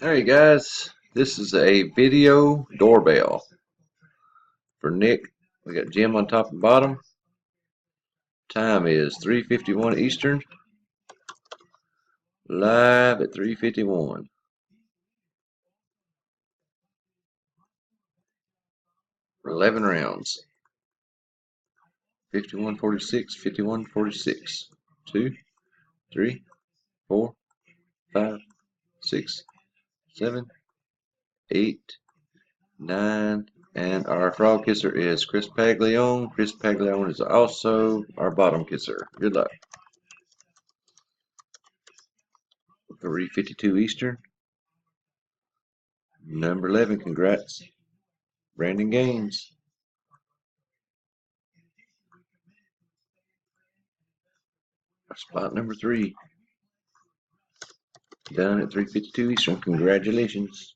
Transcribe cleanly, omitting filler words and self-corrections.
Alright guys, this is a video doorbell for Nick. We got Jim on top and bottom. Time is 3:51 Eastern. Live at 3:51. For 11 rounds. 51-46, 51-46. 2, 3, 4, 5, 6, 7, 8, 9, and our frog kisser is Chris Paglione. Chris Paglione is also our bottom kisser. Good luck. 3:52 Eastern. Number 11, congrats. Brandon Gaines. Spot number 3. Done at 3:52 Eastern. Congratulations.